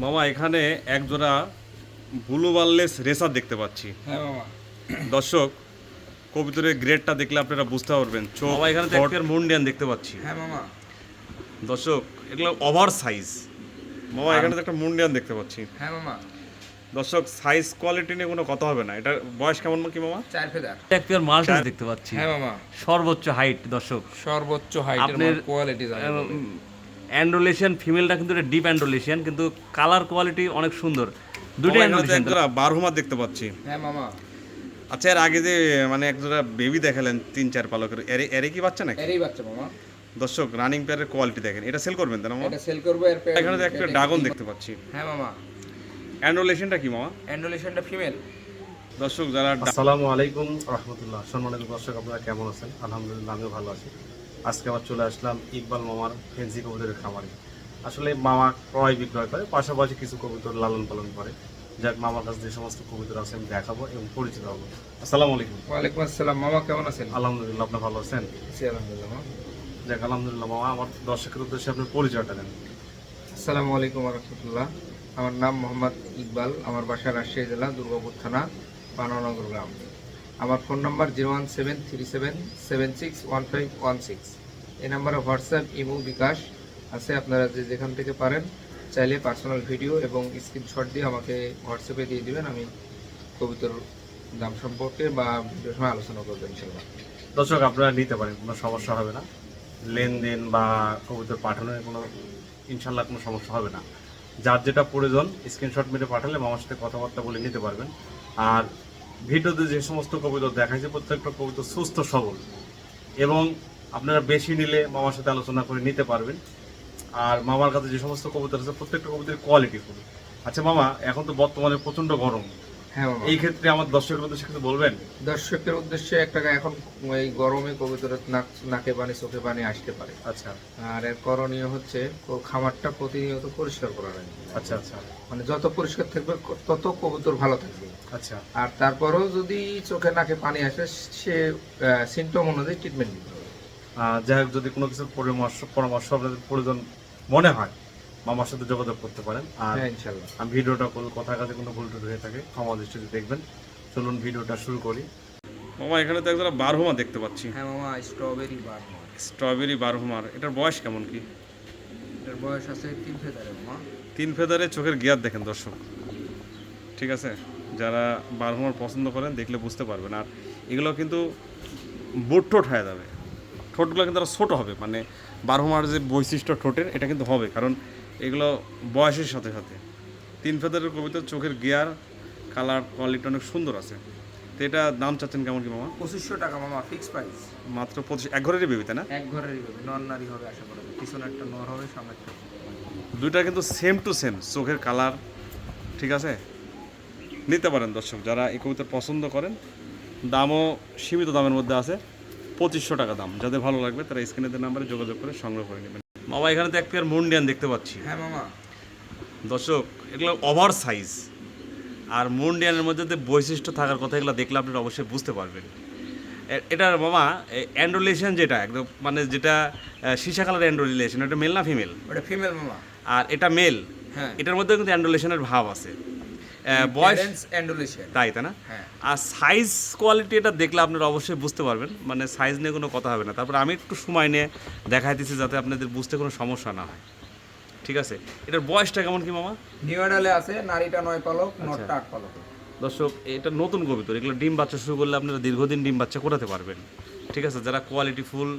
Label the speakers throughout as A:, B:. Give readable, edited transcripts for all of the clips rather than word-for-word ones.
A: মামা এখানে এক জোড়া ব্লু বার্লেস রেসার দেখতে পাচ্ছি।
B: হ্যাঁ মামা।
A: দর্শক কবুতরের গ্রেডটা দেখলে আপনারা বুঝতে পারবেন। চোখ মামা এখানে তো একটা মুন্ডিয়ান দেখতে পাচ্ছি।
B: হ্যাঁ মামা।
A: দর্শক এগুলো ওভার সাইজ। মামা এখানে তো একটা মুন্ডিয়ান দেখতে পাচ্ছি।
B: হ্যাঁ মামা।
A: দর্শক সাইজ কোয়ালিটি নিয়ে কোনো কথা হবে না। এটা বয়স কেমন কি মামা?
B: 4 ফেদার।
C: এক পেয়ার মাল্টিস দেখতে পাচ্ছি।
B: হ্যাঁ মামা।
C: সর্বোচ্চ হাইট দর্শক,
B: সর্বোচ্চ হাইটের
C: আপনার
B: কোয়ালিটি জানেন।
C: অ্যান্ডোলেশন ফিমেলটা কিন্তু এটা ডিপ অ্যান্ডোলেশন, কিন্তু কালার কোয়ালিটি অনেক সুন্দর। দুটো
A: মামা এখানে তো
C: অ্যান্ডোলেশন।
A: এক জোড়া বারহুমা দেখতে পাচ্ছি।
B: হ্যাঁ মামা।
A: আচ্ছা এর আগে যে মানে এক জোড়া বেবি দেখালেন 3-4 পালকের, এরে কি বাচ্চা নাকি?
B: এরই বাচ্চা মামা।
A: দর্শক রানিং পেয়ারের কোয়ালিটি দেখেন। এটা সেল করবেন তাই না মামা?
B: এটা সেল করব এর পরে।
A: এখানে তো একটা ড্রাগন দেখতে পাচ্ছি।
B: হ্যাঁ মামা।
A: অ্যান্ডোলেশনটা কি মামা?
B: অ্যান্ডোলেশনটা ফিমেল।
A: দর্শক যারা
D: আসসালামু আলাইকুম রহমতুল্লাহ। সম্মানিত দর্শক, আপনারা কেমন আছেন? আলহামদুলিল্লাহ আমিও ভালো আছি। আজকে আবার চলে আসলাম ইকবাল মামার ফেন্সি কবুতরের খামারে। আসলে মামা ক্রয় বিক্রয় করে, পাশাপাশি কিছু কবুতর লালন পালন করে। যাক, মামার কাছে যে সমস্ত কবুতর আছে আমি দেখাবো এবং পরিচিত হবো। আসসালামু আলাইকুম।
B: ওয়ালাইকুম আসসালাম মামা, কেমন আছেন?
D: আলহামদুলিল্লাহ, আপনি ভালো আছেন?
B: জি আলহামদুলিল্লাহ মামা।
D: যাক আলহামদুলিল্লাহ। মামা আমার দর্শকের উদ্দেশ্যে আপনার পরিচয়টা দেন।
B: আসসালামু আলাইকুম ওয়া রাহমাতুল্লাহ। আমার নাম মোহাম্মদ ইকবাল। আমার বাসা রাজশাহী জেলা দুর্গাপুর থানা, পানানগর গ্রাম। আমার ফোন নাম্বার 01737761516। এই নাম্বারে হোয়াটসঅ্যাপ, ইমো, বিকাশ আছে। আপনারা যেখান থেকে পারেন চাইলে পার্সোনাল ভিডিও এবং স্ক্রিনশট দিয়ে আমাকে হোয়াটসঅ্যাপে দিয়ে দিবেন। আমি কবুতর দাম সম্পর্কে বা ভিডিওর সময় আলোচনা করবেন ইনশাল্লাহ।
D: দর্শক আপনারা নিতে পারেন, কোনো সমস্যা হবে না। লেনদেন বা কবুতর পাঠানোর কোনো ইনশাল্লাহ কোনো সমস্যা হবে না। যার যেটা প্রয়োজন স্ক্রিনশট মেরে পাঠালে মামার সাথে কথাবার্তা বলে নিতে পারবেন। আর ভিডিওতে যে সমস্ত কবুতর দেখাইছে প্রত্যেকটা কবুতর সুস্থ সবল, এবং আপনারা বেশি নিলে মামার সাথে আলোচনা করে নিতে পারবেন। আর মামার কাছে যে সমস্ত কবুতর আছে প্রত্যেকটা কবুতরের কোয়ালিটি ফুল। আচ্ছা মামা, এখন তো বর্তমানে প্রচণ্ড গরম,
B: হ্যাঁ মামা।
D: এই ক্ষেত্রে আমার দর্শকের উদ্দেশ্যে কিছু বলবেন?
B: দর্শকের উদ্দেশ্যে একটা এখন এই গরমে কবুতরের নাকে পানি চোখে পানি আসতে পারে।
D: আচ্ছা
B: আর এর করণীয় হচ্ছে খামারটা প্রতিনিয়ত পরিষ্কার করা লাগে।
D: আচ্ছা আচ্ছা
B: মানে যত পরিষ্কার থাকবে তত কবুতর ভালো থাকবে।
D: আচ্ছা
B: আর তারপরেও যদি চোখে নাকে পানি আসে, সে সিমটম অনুযায়ী ট্রিটমেন্ট নিতে হবে।
D: যাই হোক, যদি কোনো কিছুর পরামর্শ আপনাদের প্রয়োজন মনে হয় মামার সাথে যোগাযোগ করতে পারেন। আর
B: হ্যাঁ ইনশাল্লাহ।
D: আমি ভিডিওটা কথা কাজে কোনো ভুল টুল হয়ে থাকে ক্ষমা দৃষ্টিতে দেখবেন। চলুন ভিডিওটা শুরু করি।
A: মামা এখানে তো একজোড়া বারহুমা দেখতে পাচ্ছি।
B: হ্যাঁ মামা, স্ট্রবেরি বার।
A: স্ট্রবেরি বারহুমার, এটার বয়স কেমন কি?
B: এর বয়স আছে 3 ফেদারে মামা।
A: 3 ফেদারে চোখের গিয়ার দেখেন দর্শক, ঠিক আছে? যারা বারহুমার পছন্দ করেন দেখলে বুঝতে পারবেন। আর এগুলো কিন্তু বোট ঠোঁট হয়ে যাবে, ঠোঁটগুলো কিন্তু আরও ছোটো হবে। মানে বারহুমার যে বৈশিষ্ট্য ঠোঁটের, এটা কিন্তু হবে, কারণ এগুলো বয়সের সাথে সাথে 3 ফেদারের কবিতার চোখের গিয়ার কালার কোয়ালিটি অনেক সুন্দর আছে। তো এটা দাম চাচ্ছেন কেমন কি মামা?
B: 2500 টাকা মামা, ফিক্স প্রাইস।
A: মাত্র 25। এক ঘরেরই বেবি তাই না?
B: এক ঘরেরই হবে, নর নারী হবে আশা করা যায়। পিছনে একটা নর হবে, সামনে একটা।
A: দুইটা কিন্তু সেম টু সেম চোখের কালার, ঠিক আছে? নিতে পারেন দর্শক যারা এই কবিতার পছন্দ করেন। দামও সীমিত দামের মধ্যে আছে, 2500 টাকা দাম। যাদের ভালো লাগবে তারা স্ক্রিনের নাম্বারে যোগাযোগ করে সংগ্রহ করে নেবেন। মামা এখানে তো এক পেয়ার মুন্ডিয়ান দেখতে পাচ্ছি।
B: হ্যাঁ মামা।
A: দর্শক এগুলো ওভার সাইজ, আর মুন্ডিয়ানের মধ্যে যে বৈশিষ্ট্য থাকার কথা এগুলো দেখলে আপনারা অবশ্যই বুঝতে পারবেন। এটার মামা অ্যান্ডোলেশন যেটা একদম মানে যেটা সীসা কালার অ্যান্ডোলেশন, এটা মেল না ফিমেল?
B: ওটা ফিমেল মামা।
A: আর এটা মেল।
B: হ্যাঁ।
A: এটার মধ্যে কিন্তু অ্যান্ডোলেশনের ভাব আছে। বয়স
B: অ্যান্ডোলেশন।
A: তাই না?
B: হ্যাঁ।
A: আর সাইজ কোয়ালিটি এটা দেখলে আপনারা অবশ্যই বুঝতে পারবেন। মানে সাইজ নিয়ে কোনো কথা হবে না। তারপর আমি একটু সময় নিয়ে দেখাইতেছি যাতে আপনাদের বুঝতে কোনো সমস্যা না হয়, ঠিক আছে? এটার বয়সটা কেমন কি মামা?
B: নিউ অ্যাডালে আছে, নারীটা 9 পালক, নটটা 8 পালক।
A: দর্শক এটা নতুন কবিতর, এগুলো ডিম বাচ্চা শুরু করলে আপনারা দীর্ঘদিন ডিম বাচ্চা করাতে পারবেন, ঠিক আছে? যারা কোয়ালিটি ফুল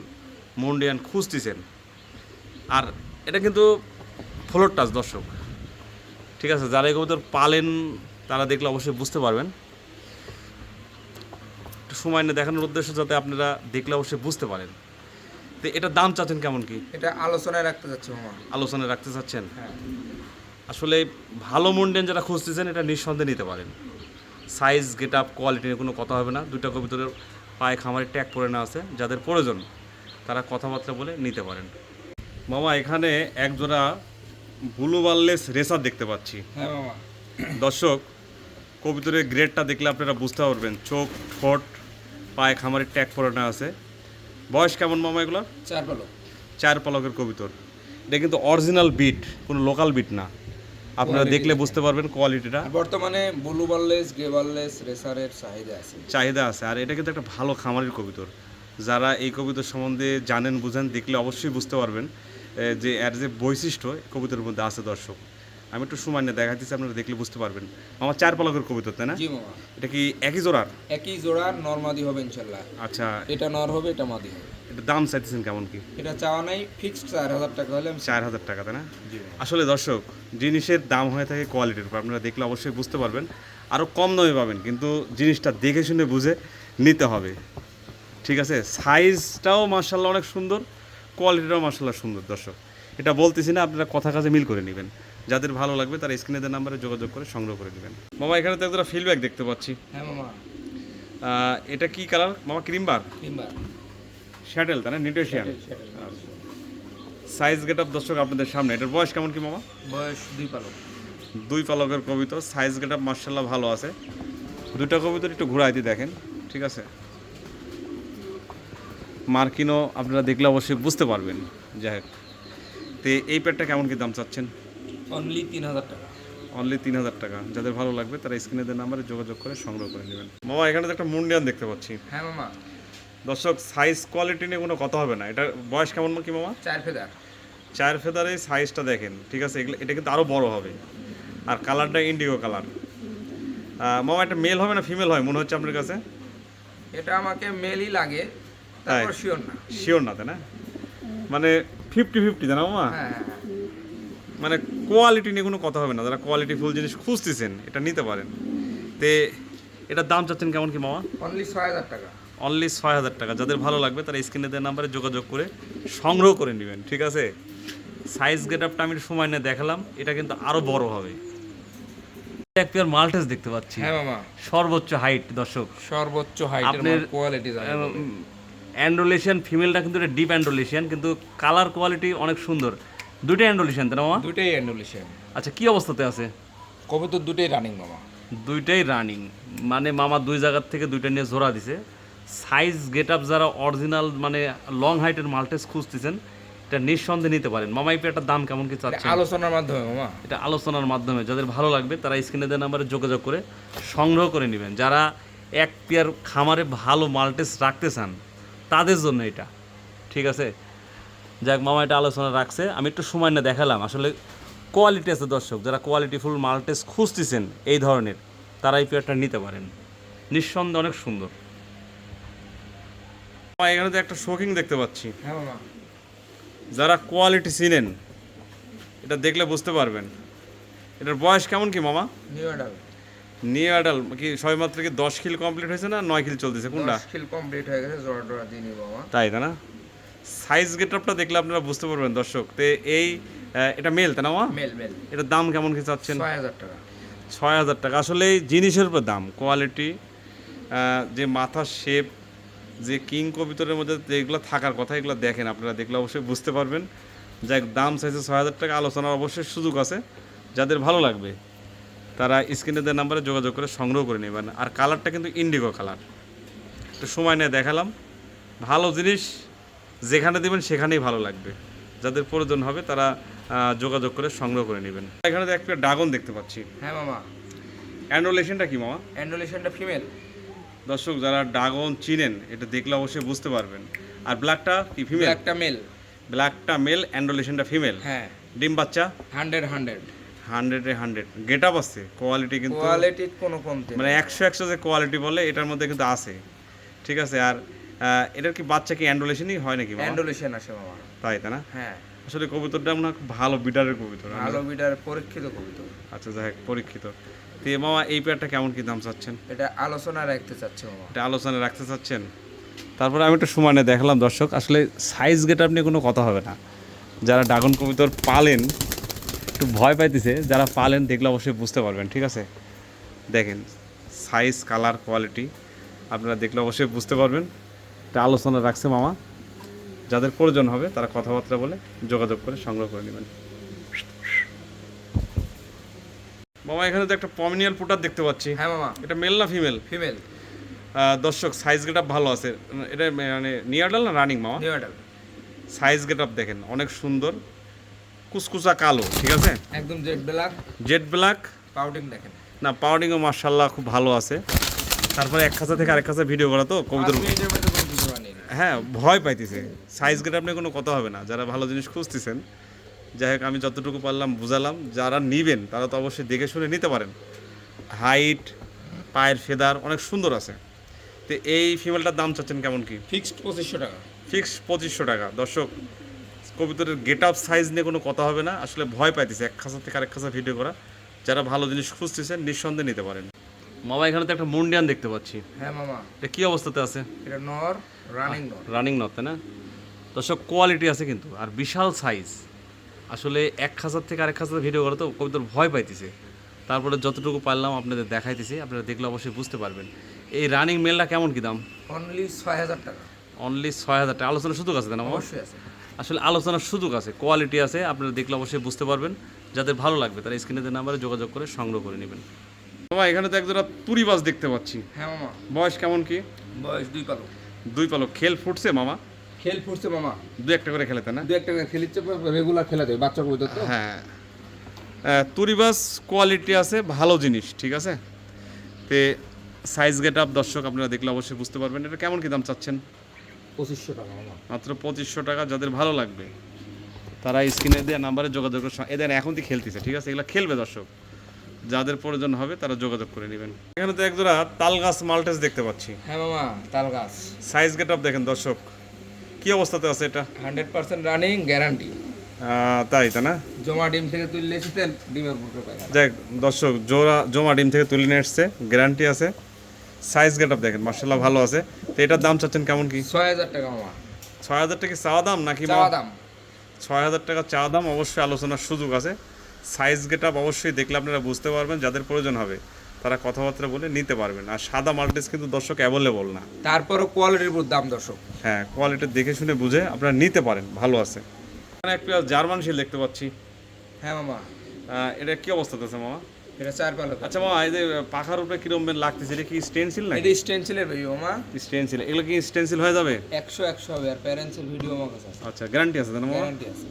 A: মুন্ডিয়ান খুঁজতেছেন। আর এটা কিন্তু ফ্লোর টাচ দর্শক, ঠিক আছে? যারা এই কবিতর পালেন তারা দেখলে অবশ্যই বুঝতে পারবেন। একটু সময় নিয়ে দেখানোর উদ্দেশ্য যাতে আপনারা দেখলে অবশ্যই বুঝতে পারেন। তো এটার দাম চাচ্ছেন কেমন কি?
B: এটা আলোচনায় রাখতে যাচ্ছে মামা।
A: আলোচনায় রাখতে চাচ্ছেন?
B: হ্যাঁ।
A: আসলে ভালো মুন্ডিয়ান যারা খুঁজতেছেন এটা নিঃসন্দেহে নিতে পারেন। সাইজ, গেট আপ, কোয়ালিটি নিয়ে কোনো কথা হবে না। দুইটা কবিতরের পায়ে খামারের ট্যাগ পরে নেওয়া আছে। যাদের প্রয়োজন তারা কথাবার্তা বলে নিতে পারেন। মামা এখানে এক জোড়া ব্লু বার্লেস রেসার দেখতে পাচ্ছি।
B: হ্যাঁ মামা।
A: দর্শক কবিতরের গ্রেডটা দেখলে আপনারা বুঝতে পারবেন। চোখ, ঠোঁট, পায়ে খামারের ট্যাগ পরে নেওয়া আছে। বয়স কেমন মামা এগুলো?
B: 4 পালক।
A: 4 পালকের কবিতর। এটা কিন্তু অরিজিনাল বিট, কোনো লোকাল বিট না। আপনারা দেখলে বুঝতে পারবেন কোয়ালিটিটা
B: আর বর্তমানে ব্লু বারলেস, গ্রে বারলেস, রেসারের চাহিদা আছে।
A: চাহিদা আছে। আর এটা কিন্তু একটা ভালো খামারের কবুতর। যারা এই কবুতর সম্বন্ধে জানেন বুঝেন দেখলে অবশ্যই বুঝতে পারবেন যে এর যে বৈশিষ্ট্য কবুতরের মধ্যে আছে দর্শক। আমি একটু সময় নিয়ে দেখাচ্ছি, আপনারা দেখলে বুঝতে পারবেন। আমার 4 পালকের কবুতর, তাই না?
B: জি মামা,
A: এটা কি একই জোড়ার?
B: একই জোড়ার নর মাদি হবে ইনশাল্লাহ।
A: আচ্ছা,
B: এটা নর হবে, এটা মাদি হবে।
A: এটা দাম চাইতেছেন কেমন কি?
B: এটা চাওয়া নাই, ফিক্সড 4000 টাকা হলে আমি
A: 4000 টাকা, তাই না?
B: জি।
A: আসলে দর্শক, জিনিসের দাম হয়ে থাকে কোয়ালিটির উপর। আপনারা দেখলে অবশ্যই বুঝতে পারবেন। আরও কম দামে পাবেন, কিন্তু জিনিসটা দেখে শুনে বুঝে নিতে হবে। ঠিক আছে, সাইজটাও মার্শাল্লাহ অনেক সুন্দর, কোয়ালিটিটাও মার্শাল্লাহ সুন্দর দর্শক। এটা বলতেছি না, আপনারা কথা কাজে মিল করে নেবেন। যাদের ভালো লাগবে তারা স্ক্রিনে দেওয়া নাম্বারে যোগাযোগ করে সংগ্রহ করে নেবেন। মামা এখানে তো একটা ফিডব্যাক দেখতে পাচ্ছি।
B: হ্যাঁ মামা,
A: এটা কি কালার মামা? ক্রিমবার
B: তিনবার
A: শ্যাটেল, তাই না? নিউট্রিশিয়ান সাইজ গেট আপ দর্শক আপনাদের সামনে। এটার বয়স কেমন কি মামা?
B: বয়স 2 পালক।
A: 2 পালকের কবিতর, সাইজ গেট আপ মার্শাল্লাহ ভালো আছে। দুইটা কবিতর একটু ঘুরাই দিয়ে দেখেন, ঠিক আছে? মার্কিনও আপনারা দেখলে অবশ্যই বুঝতে পারবেন। যাই হোক, তো এই প্যাডটা কেমন কি দাম চাচ্ছেন?
B: অনলি 3000 টাকা।
A: অনলি 3000 টাকা। যাদের ভালো লাগবে তারা স্ক্রিনে দেওয়া নাম্বারে যোগাযোগ করে সংগ্রহ করে নেবেন। মামা এখানে তো একটা মুন্ডিয়ান দেখতে পাচ্ছি
B: হ্যাঁ মামা,
A: দর্শক। সাইজ কোয়ালিটি নিয়ে কোনো কথা হবে না। এটার বয়স কেমন কি মামা?
B: 4 ফেদার।
A: 4 ফেদারে সাইজটা দেখেন, ঠিক আছে? এটা কিন্তু আরও বড় হবে। আর কালারটা ইন্ডিগো কালার। মামা এটা মেল হবে না ফিমেল হয় মনে হচ্ছে আপনার কাছে?
B: এটা আমাকে মেলই লাগে, তারপর শিওর না।
A: শিওর না, তাই না? মানে 50-50, তাই না মামা?
B: হ্যাঁ হ্যাঁ,
A: মানে কোয়ালিটি নিয়ে কোনো কথা হবে না। যারা কোয়ালিটি ফুল জিনিস খুঁজতেছেন এটা নিতে পারেন। তে এটার দাম চাচ্ছেন কেমন কি মামা?
B: অনলি 6000 টাকা।
A: অনলি 6000 টাকা। যাদের ভালো লাগবে তারা স্ক্রিনে দেওয়া নাম্বারে যোগাযোগ করে সংগ্রহ করে নেবেন, ঠিক আছে? সাইজ গেট আপটা আমি সময় নিয়ে দেখালাম, এটা কিন্তু আরও বড় হবে। এক পেয়ার মাল্টেস দেখতে পাচ্ছি।
B: হ্যাঁ মামা,
A: সর্বোচ্চ হাইট দর্শক।
B: সর্বোচ্চ হাইটের
A: আপনার
B: কোয়ালিটি জানেন।
C: অ্যান্ডোলেশিয়ান ফিমেলটা কিন্তু এটা ডিপ অ্যান্ডোলেশিয়ান, কিন্তু কালার কোয়ালিটি অনেক সুন্দর। দুইটা অ্যান্ডোলেশিয়ান, তাই না মামা?
B: দুটেই অ্যান্ডুলেশন।
C: আচ্ছা, কি অবস্থাতে আছে?
B: কবুতর দুটেই রানিং মামা।
C: দুইটাই রানিং, মানে মামা দুই জায়গার থেকে দুইটা নিয়ে জোড়া দিছে। সাইজ গেট আপ যারা অরিজিনাল মানে লং হাইটের মাল্টেস খুঁজতেছেন এটা নিঃসন্দেহে নিতে পারেন। মামা এই পেয়ারটার দাম কেমন কি চাচ্ছেন?
B: আলোচনার মাধ্যমে মামা।
C: এটা আলোচনার মাধ্যমে যাদের ভালো লাগবে তারা স্ক্রিনে দেওয়া নাম্বারে যোগাযোগ করে সংগ্রহ করে নেবেন। যারা এক পেয়ার খামারে ভালো মাল্টেস রাখতে চান তাদের জন্য এটা, ঠিক আছে? যাক মামা এটা আলোচনা রাখছে, আমি একটু সময় না দেখালাম। আসলে কোয়ালিটি আছে দর্শক, যারা কোয়ালিটিফুল মাল্টেস খুঁজতেছেন এই ধরনের তারা এই পেয়ারটা নিতে পারেন। নিঃসন্দেহে অনেক সুন্দর।
A: মামা এখানে তো একটা শোকিং দেখতে পাচ্ছি।
B: হ্যাঁ মামা,
A: যারা কোয়ালিটি চিনেন এটা দেখলে বুঝতে পারবেন। এটার বয়স কেমন কি মামা?
B: New adult.
A: নিউ অ্যাডাল কি সবেমাত্র কি 10 কিল কমপ্লিট হয়েছে না 9 কিল চলতেছে কোনটা?
B: 10 কিল কমপ্লিট হয়ে গেছে, জোড়া টোড়া দিয়ে নিব মামা।
A: তাই না? সাইজ গেটআপটা দেখলে আপনারা বুঝতে পারবেন দর্শক। তো এই এটা মেল, তাই না মামা?
B: Male male.
A: এটার দাম কেমন কি চাচ্ছেন?
B: 6000 টাকা।
A: 6000 টাকা। আসলে এই জিনিসের উপর দাম, কোয়ালিটি, যে মাথার শেপ, যে কিং কবিতরের মধ্যে যেগুলো থাকার কথা এগুলো দেখেন, আপনারা দেখলে অবশ্যই বুঝতে পারবেন। যাক, দাম চাইছে 6000 টাকা। আলোচনার অবশ্যই সুযোগ আছে। যাদের ভালো লাগবে তারা স্ক্রিনে দেওয়া নাম্বারে যোগাযোগ করে সংগ্রহ করে নেবেন। আর কালারটা কিন্তু ইন্ডিগো কালার। একটু সময় নিয়ে দেখালাম। ভালো জিনিস যেখানে দেবেন সেখানেই ভালো লাগবে। যাদের প্রয়োজন হবে তারা যোগাযোগ করে সংগ্রহ করে নেবেন। এখানে তো একটা ড্রাগন দেখতে পাচ্ছি।
B: হ্যাঁ মামা,
A: অ্যান্ডোলেশনটা কি মামা?
B: অ্যান্ডুলেশনটা ফিমেল।
A: দর্শক যারা ড্রাগন চিনেন এটা দেখলে অবশ্যই বুঝতে পারবেন। আর ব্ল্যাকটা কি ফিমেল?
B: একটা মেল।
A: ব্ল্যাকটা মেল, অ্যান্ডোলেশনটা ফিমেল।
B: হ্যাঁ,
A: ডিম বাচ্চা
B: 100
A: 100-এ 100। গেট আপ আছে, কোয়ালিটি কিন্তু
B: কোয়ালিটি কোনো কমতি
A: মানে
B: নেই।
A: 100 যে কোয়ালিটি বলে এটার মধ্যে কিন্তু আছে, ঠিক আছে? আর এটার কি বাচ্চা কি অ্যান্ডোলেশনই হয় নাকি মামা?
B: অ্যান্ডুলেশন আসে মামা।
A: তাই না?
B: হ্যাঁ,
A: আসলে কবুতরটা মনে হয় খুব ভালো বিডারের কবুতর।
B: ভালো বিডার পরীক্ষিত কবুতর।
A: আচ্ছা, যাই হোক, পরীক্ষিত। তো মামা এই পেয়ারটা কেমন কি দাম চাচ্ছেন?
B: এটা আলোচনা রাখতে চাচ্ছে মামা।
A: এটা আলোচনা রাখতে চাচ্ছেন? তারপরে আমি একটু সময় নিয়ে দেখালাম দর্শক। আসলে সাইজ গেট আপ নিয়ে কোনো কথা হবে না। যারা ড্রাগন কবুতর পালেন একটু ভয় পাইতেছে, যারা পালেন দেখলে অবশ্যই বুঝতে পারবেন, ঠিক আছে? দেখেন সাইজ, কালার, কোয়ালিটি আপনারা দেখলে অবশ্যই বুঝতে পারবেন। এটা আলোচনা রাখছে মামা। যাদের প্রয়োজন হবে তারা কথাবার্তা বলে যোগাযোগ করে সংগ্রহ করে নেবেন। মামা এখানে তো একটা পমিনিয়াল পুটার দেখতে পাচ্ছি।
B: হ্যাঁ মামা,
A: এটা মেল না ফিমেল?
B: ফিমেল।
A: দর্শক সাইজ গেট আপ ভালো আছে। এটা মানে নিয়ারডাল না রানিং মামা?
B: New adult.
A: Size get up দেখেন অনেক সুন্দর। কুচকুচা কালো, ঠিক আছে,
B: একদম জেড ব্ল্যাক,
A: জেড ব্ল্যাক।
B: পাউডিং দেখেন।
A: না, পাউডিংও মার্শাল্লাহ খুব ভালো আছে। তারপরে এক খাঁচা থেকে আরেক খাঁচা ভিডিও করা তো কবুতর,
B: 5 মিনিটের মধ্যে কোনো কিছু বানিয়ে নিই।
A: হ্যাঁ ভয় পাইতেছে। সাইজ গেট আপনি কোনো কথা হবে না, যারা ভালো জিনিস খুঁজতেছেন। যাই হোক, আমি যতটুকু পারলাম বুঝালাম। যারা নিবেন তারা তো অবশ্যই দেখে শুনে নিতে পারেন। হাইট, পায়ের ফেদার অনেক সুন্দর আছে। তো এই ফিমেলটার দাম চাচ্ছেন কেমন কি?
B: ফিক্সড 2500 টাকা।
A: ফিক্স 2500 টাকা। দর্শক, কবুতরের গেট আপ সাইজ নিয়ে কোনো কথা হবে না। আসলে ভয় পাইতেছে এক খাঁচা থেকে আরেক খাঁচা ভিডিও করা। যারা ভালো জিনিস খুঁজতেছেন নিঃসন্দেহে নিতে পারেন।
C: মামা এখানে তো একটা মুন্ডিয়ান দেখতে পাচ্ছি,
B: হ্যাঁ মামা,
C: এটা কি অবস্থাতে আছে?
B: এটা নর, রানিং নর।
C: রানিং নট, তাই না? দর্শক, কোয়ালিটি আছে কিন্তু, আর বিশাল সাইজ। আসলে এক খাঁচার থেকে আরেক খাঁচার ভিডিও করে তো কবুতর ভয় পাইতেছে। তারপরে যতটুকু পারলাম আপনাদের দেখাইতেছি, আপনারা দেখলে অবশ্যই বুঝতে পারবেন। এই রানিং মেলটা কেমন কি দাম?
B: অনলি 6000 টাকা।
C: অনলি 6000 টাকা। আলোচনার সুযোগ আছে তাই না মামা?
B: অবশ্যই আছে।
C: আসলে আলোচনার সুযোগ আছে, কোয়ালিটি আছে, আপনারা দেখলে অবশ্যই বুঝতে পারবেন। যাদের ভালো লাগবে তারা স্ক্রিনের নাম্বারে যোগাযোগ করে সংগ্রহ করে নেবেন।
A: বাবা, এখানে তো একজোড়া তুরিবাজ দেখতে পাচ্ছি।
B: হ্যাঁ মামা,
A: বয়স কেমন কি?
B: বয়স 2 পালক।
A: 2 পালক। খেল ফুটছে মামা?
B: খেল ফুটছে মামা,
A: 2-1টা করে খেলে, তাই না?
B: 2-1 টাকা খেলিচ্ছে, রেগুলার খেলা দেয় বাচ্চা কবুতর তো।
A: হ্যাঁ, তুরিবাজ কোয়ালিটি আছে, ভালো জিনিস, ঠিক আছে। তে সাইজ গেট আপ দর্শক আপনারা দেখলে অবশ্যই বুঝতে পারবেন। এটা কেমন কি দাম চাচ্ছেন?
B: 2500 টাকা মামা।
A: মাত্র 2500 টাকা। যাদের ভালো লাগবে তারা স্ক্রিনে দেওয়া নাম্বারে যোগাযোগ করে, এদের এখন থেকে খেলতেছে, ঠিক আছে, এগুলো খেলবে দর্শক। যাদের প্রয়োজন হবে তারা যোগাযোগ করে নেবেন। এখানে তো একজোড়া তাল গাছ মাল্টেস দেখতে পাচ্ছি।
B: হ্যাঁ মামা, তাল গাছ।
A: সাইজ গেট আপ দেখেন দর্শক, কি অবস্থাতে আছে এটা?
B: 100% রানিং, গ্যারান্টি।
A: তাই না?
B: জমা ডিম থেকে তুললে এসেছে, ডিমের বুকে পায়।
A: যাক দর্শক, জমা ডিম থেকে তুলে নিয়ে এসছে, গ্যারান্টি আছে। সাইজ গেট আপ দেখেন মার্শাল্লাহ ভালো আছে। তো এটার দাম চাচ্ছেন কেমন কি?
B: 6000 টাকা মামা।
A: 6000 টাকা চাওয়া দাম নাকি?
B: চাওয়া দাম
A: 6000 টাকা চাওয়া দাম। অবশ্যই আলোচনার সুযোগ আছে। সাইজ গেট আপ অবশ্যই দেখলে আপনারা বুঝতে পারবেন। যাদের প্রয়োজন হবে তারা কথাবার্তা বলে নিতে পারবেন। আর সাদা মাল্টেস কিন্তু দর্শক অ্যাভেলেবল না।
B: তারপরও কোয়ালিটির উপর দাম দর্শক।
A: হ্যাঁ, কোয়ালিটি দেখে শুনে বুঝে আপনারা নিতে পারেন, ভালো আছে। এখানে একটা জার্মান শিল দেখতে পাচ্ছি।
B: হ্যাঁ মামা,
A: এটা কি অবস্থাতে আছে মামা?
B: এটা 4 পালক।
A: আচ্ছা মামা, এই যে পাখার উপরে কিরকম লাগতেছে, এটা কি স্টেনসিল না?
B: এটা স্টেনসিলের বেবি মামা।
A: স্টেনসিল, এগুলো কি স্টেনসিল হয়ে যাবে?
B: 100 হবে। আর প্যারেন্টসের ভিডিও আমার কাছে আছে,
A: আচ্ছা, গ্যারান্টি আছে তাই না মামা?
B: গ্যারান্টি আছে।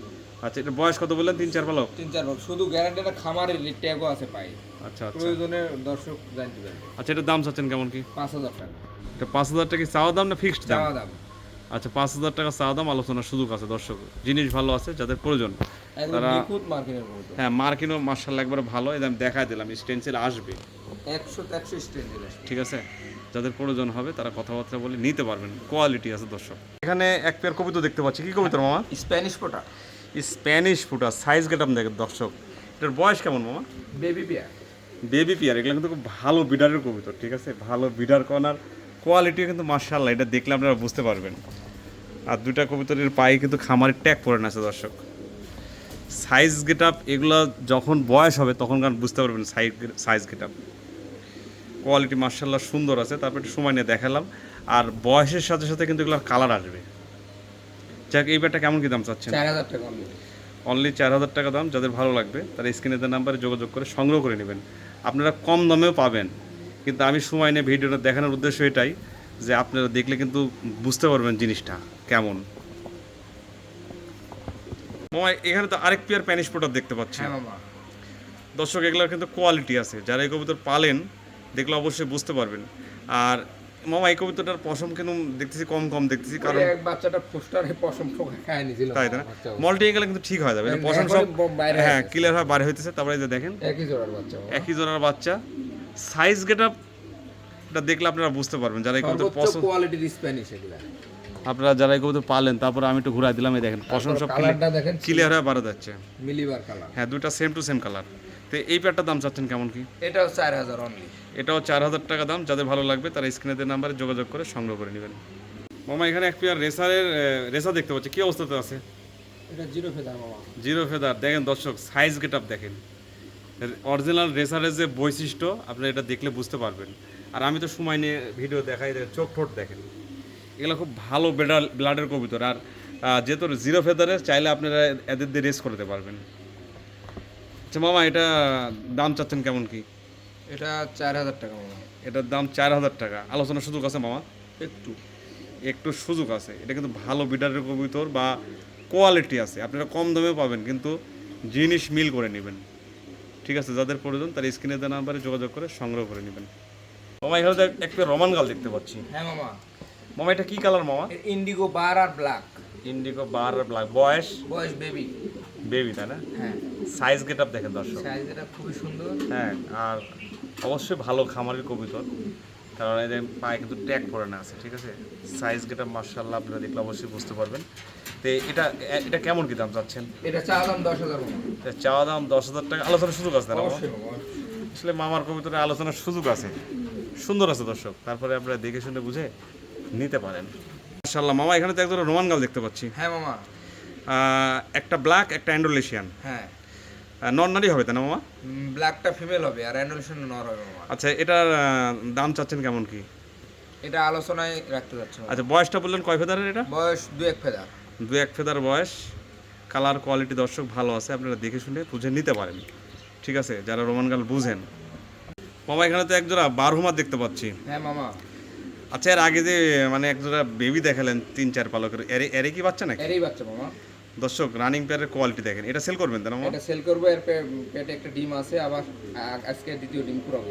A: আচ্ছা, এটা বয়স কত বললেন? 3-4 পালক?
B: 3-4 বছর। শুধু গ্যারান্টিটা খামারের ট্যাগও আছে পাই।
A: আচ্ছা আচ্ছা।
B: প্রয়োজনে দর্শক জানতে পারবে।
A: আচ্ছা, এটার দাম চাচ্ছেন কেমন কি?
B: 5000 টাকা
A: এটা 5000 টাকা কি চাওয়া দাম না ফিক্সড দাম?
B: চাওয়া দাম।
A: আচ্ছা, 5000 টাকা চাওয়া দাম, আলোচনার সুযোগ আছে দর্শক। জিনিস ভালো আছে, যাদের প্রয়োজন
B: একদম
A: তারা,
B: নিখুঁত মার্কিনের মতো।
A: হ্যাঁ মার্কিনও মার্শাল একবারে ভালো। এই আমি দেখাই দিলাম, স্টেনসিল আসবে,
B: 100 স্টেনসিল আছে।
A: ঠিক আছে। যাদের প্রয়োজন হবে তারা কথাবার্তা বলে নিতে পারবেন, কোয়ালিটি আছে দর্শক। এখানে এক পেয়ার কবিতা দেখতে পাচ্ছি। কি কবিতা মামা?
B: স্প্যানিশ পোটা,
A: স্প্যানিশ ফুটা। সাইজ গেটাম দেখেন দর্শক। এটার বয়স কেমন মামা?
B: Baby pair.
A: Baby pair. এগুলো কিন্তু খুব ভালো বিডারের কবিতা, ঠিক আছে, ভালো বিডার কর্নার। কোয়ালিটিও কিন্তু মার্শাল্লাহ, এটা দেখলে আপনারা বুঝতে পারবেন। আর দুইটা কবুতরের পায়ে কিন্তু খামারের ট্যাগ পড়ে না আছে দর্শক। সাইজ গেট আপ এগুলো যখন বয়স হবে তখন বুঝতে পারবেন সাইজ গেট আপ। কোয়ালিটি মার্শাল্লাহ সুন্দর আছে। তারপর একটু সময় নিয়ে দেখালাম। আর বয়সের সাথে সাথে কিন্তু এগুলোর কালার আসবে। যাক, এই ব্যাটটা কেমন কি দাম চাচ্ছেন?
B: 4000 টাকা
A: অনলি 4000 টাকা দাম। যাদের ভালো লাগবে তারা স্ক্রিনে দেওয়া নাম্বারে যোগাযোগ করে সংগ্রহ করে নেবেন। আপনারা কম দামেও পাবেন, কিন্তু আমি সময় নিয়ে ভিডিওটা দেখানোর উদ্দেশ্য এটাই যে আপনারা দেখলে কিন্তু বুঝতে পারবেন জিনিসটা কেমন। মামা, এখানে তো আরেক পেয়ার প্যানিশ পোটার দেখতে পাচ্ছি।
B: হ্যাঁ মামা,
A: দর্শক, এগুলোর কিন্তু কোয়ালিটি আছে। যারা এই কবুতর পালেন দেখলে অবশ্যই বুঝতে পারবেন। আর মামা, এই কবুতরটার পশম কিন্তু দেখতেছি কম কম দেখতেছি, কারণ
B: এক বাচ্চাটা পোস্টারে পশম ঠোকা খায় নিছিল।
A: তাই না? মল্টিং গেলে কিন্তু ঠিক হয়ে যাবে, পশম সব হ্যাঁ ক্লিয়ার হয় বাইরে হইতেছে। তারপরে এই যে দেখেন
B: একই জোড়ার বাচ্চা,
A: একই জোড়ার বাচ্চা। সাইজ গেটআপ এটা দেখলে আপনারা বুঝতে পারবেন যারা এই কবুতর
B: সর্বোচ্চ কোয়ালিটির স্প্যানিশ এগুলা।
A: আপনারা যারা এই কবুতর পালেন, তারপরে আমি একটু ঘুরাই দিলাম, এই দেখেন পশম সব
B: কালারটা দেখেন,
A: ক্লিয়ার হয়ে বাড়া যাচ্ছে।
B: মিলিবার কালার।
A: হ্যাঁ, দুটো সেম টু সেম কালার। তো এই প্যাডটার দাম চাচ্ছেন কেমন কি?
B: এটাও 4000 অনলি।
A: এটাও 4000 টাকা দাম। যাদের ভালো লাগবে তারা স্ক্রিনে দেওয়া নাম্বারে যোগাযোগ করে সংগ্রহ করে নেবেন। মামা, এখানে এক পেয়ার রেসার দেখতে পাচ্ছি। কি অবস্থাতে আছে?
B: এটা জিরো ফেদার মামা।
A: Zero feather. দেখেন দর্শক, সাইজ গেটআপ দেখেন। অরিজিনাল রেসারের যে বৈশিষ্ট্য আপনারা এটা দেখলে বুঝতে পারবেন। আর আমি তো সময় নিয়ে ভিডিও দেখাই, চোখ ঠোঁট দেখেন, এগুলো খুব ভালো ব্লাডের কবুতর। আর যেহেতু জিরো ফেদারের, চাইলে আপনারা এদের দিয়ে রেস করতে পারবেন। আচ্ছা মামা, এটা দাম চাচ্ছেন কেমন কি?
B: এটা 4000 টাকা মামা।
A: এটার দাম 4000 টাকা। আলোচনার সুযোগ আছে মামা?
B: একটু
A: সুযোগ আছে। এটা কিন্তু ভালো বিডারের কবুতর বা কোয়ালিটি আছে, আপনারা কম দামেও পাবেন, কিন্তু জিনিস মিল করে নেবেন। ঠিক আছে, যাদের প্রয়োজন তারা স্ক্রিনে দেওয়া নাম্বারে যোগাযোগ করে সংগ্রহ করে নেবেন। মামা এখানে তো একটা রোমান গাল দেখতে পাচ্ছি।
B: হ্যাঁ মামা,
A: মামা এটা কি কালার মামা?
B: ইন্ডিগো বার আর ব্ল্যাক।
A: ইন্ডিগো বার আর ব্ল্যাক। বয়স
B: বয়স বেবি।
A: বেবি, তাই না?
B: হ্যাঁ,
A: সাইজ গেট আপ দেখেন দর্শক।
B: সাইজটা খুবই সুন্দর।
A: হ্যাঁ, আর অবশ্যই ভালো খামারের কবুতর, কারণ এদের পায়ে কিন্তু ট্যাগ পরে না আছে। ঠিক আছে, সাইজ গেট আপ মাশাআল্লাহ আপনারা দেখলে অবশ্যই বুঝতে পারবেন। তো এটা কেমন কি দাম চাচ্ছেন?
B: এটা চা দাম 10,000 মামা।
A: এটা চাওয়া দাম 10,000 টাকা, আলোচনার সুযোগ আছে না মামা?
B: অবশ্যই মামা।
A: আসলে মামার কবুতরে আলোচনার সুযোগ আছে, সুন্দর আছে দর্শক, তারপরে আপনারা দেখে শুনে বুঝে নিতে পারেন। মাশাআল্লাহ মামা এখানে তো একজন রোমান গাল দেখতে পাচ্ছি।
B: হ্যাঁ মামা।
A: একটা ব্ল্যাক, একটা অ্যান্ডোলেশিয়ান।
B: হ্যাঁ,
A: নন নারী হবে তাই না মামা?
B: ব্ল্যাকটা ফিমেল হবে আর অ্যান্ডোলেশন নর হবে মামা।
A: আচ্ছা, এটার দাম চাচ্ছেন কেমন কি?
B: এটা আলোচনায় রাখতে যাচ্ছে মামা।
A: আচ্ছা, বয়সটা বললেন কয় ফেদারের? এটা
B: বয়স 2-1 ফেদার।
A: 2-1 ফেদার বয়স। কালার কোয়ালিটি দর্শক ভালো আছে, আপনারা দেখে শুনে বুঝে নিতে পারেন। ঠিক আছে, যারা রোমান গাল বুঝেন। মামা এখানে তো একজোড়া বারহুমার দেখতে পাচ্ছি।
B: হ্যাঁ মামা।
A: আচ্ছা, এর আগে যে মানে একজোড়া বেবি দেখালেন 3-4 পালকের, এরে কি বাচ্চা নাকি?
B: এরই বাচ্চা মামা।
A: দর্শক রানিং পেয়ারের কোয়ালিটি দেখেন, এটা সেল করবেন তাই না মামা?
B: এটা সেল করব, এর পেটে একটা ডিম আছে, আবার আজকে দ্বিতীয় ডিম পুরাবো।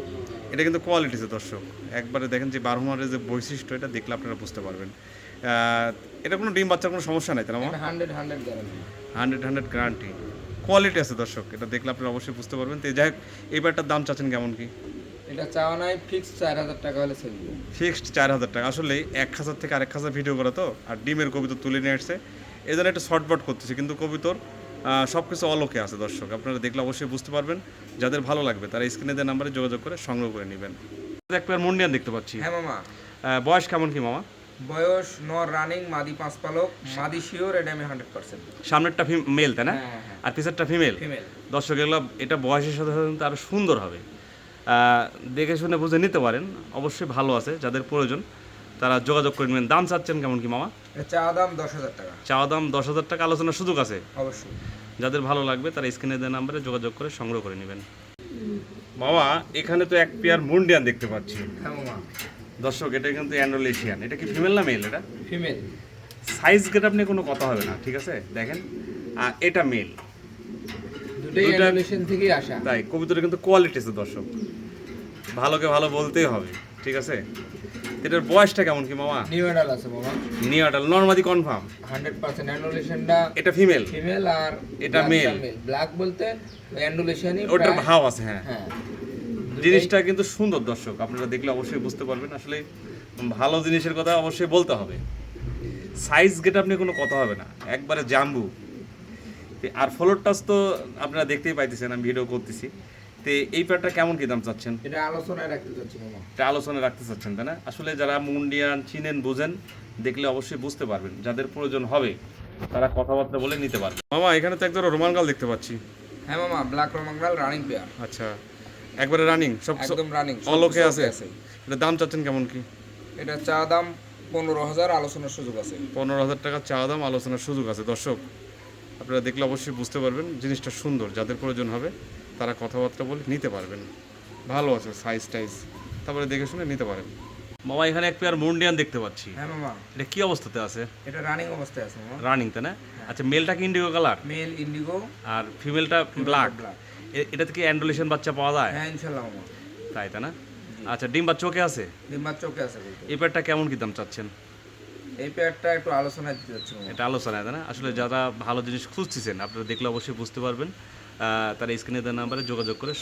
A: এটা কিন্তু কোয়ালিটি আছে দর্শক, একবারে দেখেন যে বারহুমারের যে বৈশিষ্ট্য, এটা দেখলে আপনারা বুঝতে পারবেন। এটা কোনো ডিম বাচ্চার কোনো সমস্যা নাই তাই না মামা?
B: 100 গ্যারান্টি।
A: 100 গ্যারান্টি, কোয়ালিটি আছে দর্শক, এটা দেখলে আপনারা অবশ্যই বুঝতে পারবেন। তো যাই হোক, এই পেয়ারটার দাম চাচ্ছেন কেমন কি?
B: এটা চাওয়া নাই, ফিক্স 4,000 টাকা হলে সেল করব।
A: ফিক্সড 4,000 টাকা। আসলে এক খাঁচার থেকে আরেক খাঁচা ভিডিও করা তো, আর ডিমের কবিতর তুলে নিয়ে আসছে, এই জন্য একটু শর্টবট করতেছে, কিন্তু কবিতর সব কিছু অলোকে আছে দর্শক, আপনারা দেখলে অবশ্যই বুঝতে পারবেন। যাদের ভালো লাগবে তারা স্ক্রিনে দেওয়া নাম্বারে যোগাযোগ করে সংগ্রহ করে নেবেন। এক পেয়ার মুন্ডিয়ান দেখতে পাচ্ছি।
B: হ্যাঁ মামা।
A: বয়স কেমন কি মামা?
B: বয়স নর রানিং, মাদি 5 পালক, মাদি শিওর, এটা আমি 100%।
A: সামনেরটা মেল তাই না?
B: হ্যাঁ, হ্যাঁ।
A: আর পিছারটা ফিমেল।
B: ফিমেল।
A: দর্শক এগুলো এটা বয়সের সাথে সাথে কিন্তু আরও সুন্দর হবে, দেখে শুনে বুঝে নিতে পারেন। অবশ্যই ভালো আছে, যাদের প্রয়োজন তারা যোগাযোগ করে নেবেন। দাম চাচ্ছেন কেমন কি মামা?
B: এটা চাওয়া দাম 10,000 টাকা।
A: চাওয়া দাম 10,000 টাকা, আলোচনার সুযোগ আছে।
B: অবশ্যই।
A: যাদের ভালো লাগবে তারা স্ক্রিনে দেওয়া নাম্বারে যোগাযোগ করে সংগ্রহ করে নেবেন। মামা এখানে তো এক পেয়ার মুন্ডিয়ান দেখতে পাচ্ছি।
B: হ্যাঁ মামা।
A: দর্শক এটা কিন্তু অ্যান্ডোলেশিয়ান। এটা কি ফিমেল না মেল? এটা
B: ফিমেল।
A: সাইজ গেট আপনি কোনো কথা হবে না। ঠিক আছে, দেখেন, আর এটা মেল।
B: দুটোই অ্যানিমেশন থেকেই আসা।
A: তাই কবুতরের কিন্তু কোয়ালিটি আছে দর্শক, ভালোকে ভালো বলতেই হবে। ঠিক আছে, এটার বয়সটা কেমন কি মামা?
B: নিউ অ্যাডাল আছে মামা।
A: নিউ অ্যাডাল, নরমাদি কনফার্ম?
B: 100% অ্যান্ডোলেশনটা
A: এটা ফিমেল,
B: ফিমেল আর
A: এটা male।
B: ব্ল্যাক বলতে অ্যান্ডোলেশনই
A: ওটার ভাব আছে। হ্যাঁ,
B: হ্যাঁ।
A: জিনিসটা কিন্তু সুন্দর দর্শক, আপনারা দেখলে অবশ্যই বুঝতে পারবেন। আসলে ভালো জিনিসের কথা অবশ্যই বলতে হবে। সাইজ গেট আপনি কোনো কথা হবে না, একবারে জাম্বু। আর ফ্লোর টাচ তো আপনারা দেখতেই পাইতেছেন, আমি ভিডিও করতেছি। তো এই প্যাডটা কেমন কি দাম চাচ্ছেন?
B: এটা আলোচনায় রাখতে চাচ্ছি মামা।
A: এটা আলোচনা রাখতে চাচ্ছেন তাই না? আসলে যারা মুন্ডিয়ান চিনেন বুঝেন, দেখলে অবশ্যই বুঝতে পারবেন। যাদের প্রয়োজন হবে তারা কথাবার্তা বলে নিতে পারবে। মামা এখানে তো একদম রোমান গাল দেখতে পাচ্ছি।
B: হ্যাঁ মামা, ব্ল্যাক রোমাঙ্গাল রানিং পেয়ার।
A: আচ্ছা, একবারে রানিং, সব
B: একদম রানিং,
A: অলোকে আছে। এটা দাম চাচ্ছেন কেমন কি?
B: এটা চা দাম 15,000, আলোচনার সুযোগ আছে।
A: 15,000 টাকা চাওয়া দাম, আলোচনার সুযোগ আছে। দর্শক আপনারা দেখলে অবশ্যই বুঝতে পারবেন, জিনিসটা সুন্দর। যাদের প্রয়োজন হবে তারা কথাবার্তা বলে নিতে পারবেন। ভালো আছে সাইজ টাইজ, তারপরে দেখে শুনে নিতে পারেন। মামা এখানে এক পেয়ার মুন্ডিয়ান দেখতে পাচ্ছি।
B: হ্যাঁ মামা।
A: এটা কি অবস্থাতে আছে?
B: এটা রানিং অবস্থায় আছে মামা।
A: রানিং তাই না? আচ্ছা, মেলটা কি ইন্ডিগো কালার?
B: মেল ইন্ডিগো
A: আর ফিমেলটা ব্ল্যাক।
B: ব্ল্যাক।
A: এটা থেকে অ্যান্ডোলেশন বাচ্চা পাওয়া যায়?
B: হ্যাঁ ইনশাআল্লাহ মামা।
A: তাই না? আচ্ছা, ডিম বাচ্চা ওকে আছে?
B: ডিম্বার চোখে আছে বলতে।
A: এই পেয়ারটা কেমন কি দাম চাচ্ছেন?
B: এই পেয়ারটা একটু আলোচনায় দিতে যাচ্ছি মামা।
A: এটা আলোচনায় তাই না? আসলে যারা ভালো জিনিস খুঁজতেছেন আপনারা দেখলে অবশ্যই বুঝতে পারবেন। তারা স্ক্রিনে দেওয়া নাম্বারে যোগাযোগ করে